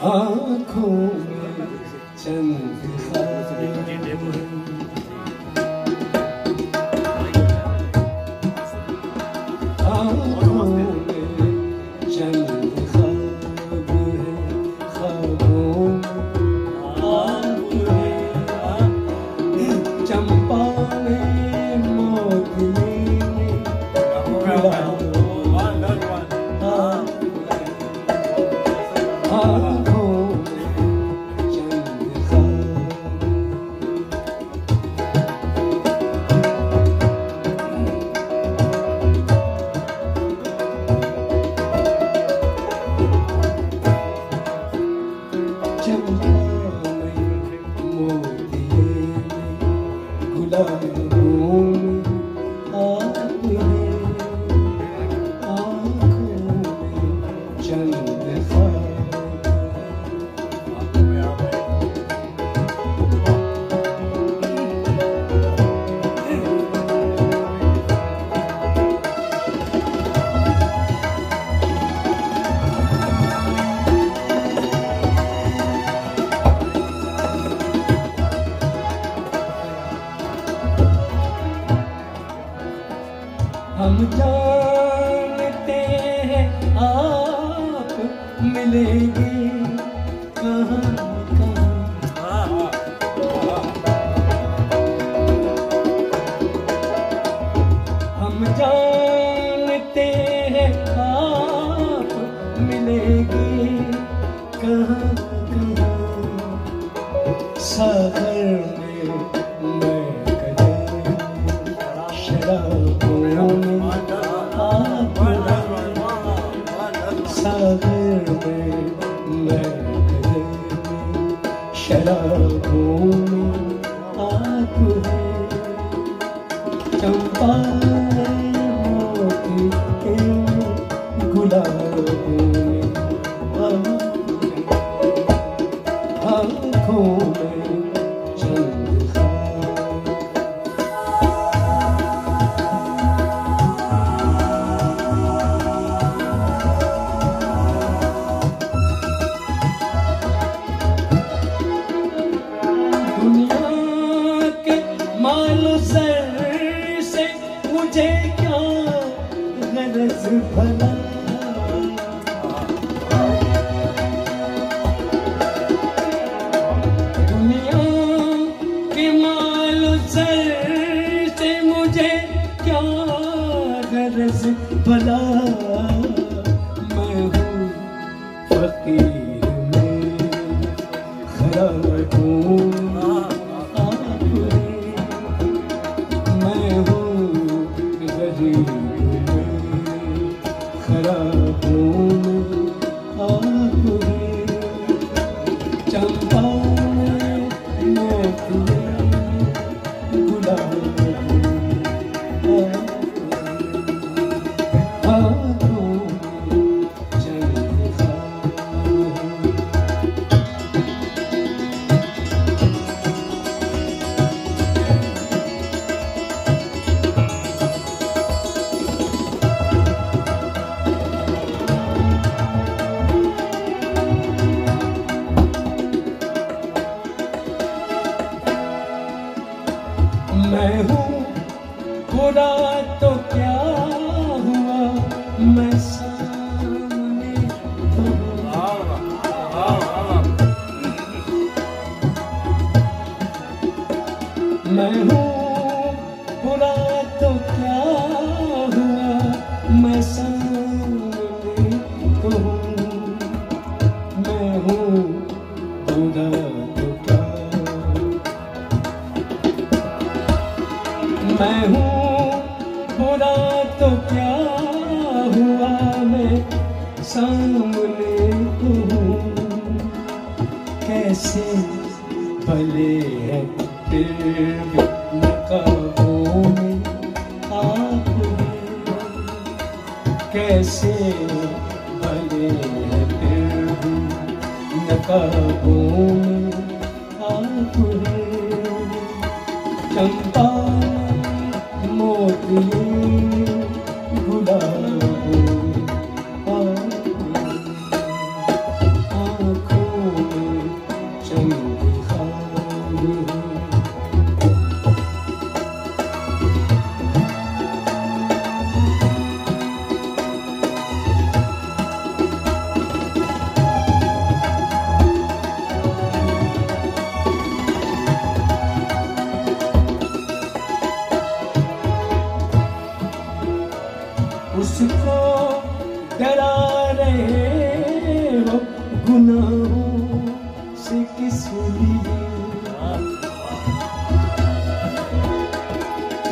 आँखों में चंद आँखों में चंद ख्वाब है, ख्वाबों में आप हैं। चंपा में मोती में गुलाब हम जानते हैं आप मिलेंगे कहाँ कहाँ। हम जानते हैं आप मिलेंगे कहाँ कहाँ। सागर में मैं कदम शराबों में आप सागर में मैं कदम शराबों में आप हैं। चंपा मोती के गुलाबों में आँखों में चंद दुनिया के मालो सर से मुझे क्या गरज भला। दुनिया के मालो सर से मुझे क्या गरज भला। मैं हूँ फकीर में खराब हूँ आप हैं। मैं हूँ गरीब में खराब हूँ आप हैं। चंपा में मोती गुलाब मैं हूँ बुरा तो क्या हुआ, मैं सामने तो मैं हूँ बुरा तो क्या हुआ, मैं सामने तो हूँ। मैं हूँ बुरा तो क्या, मैं हूँ बुरा तो क्या हुआ, मैं सामने तो हूँ। कैसे भले हैं फिर भी नकाबों में आप हैं। कैसे भले हैं फिर भी नकाबों में आप हैं। चंपा मोती गुलाब उसको डरा रहे हो गुनाहों से किस लिए,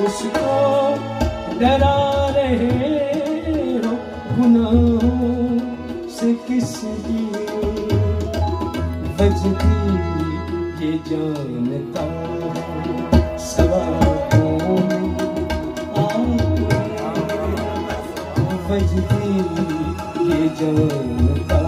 उसको डरा रहे हो गुनाहों से किस लिए। वजदी ये जानता सवालों में आप, वजदी ये जानता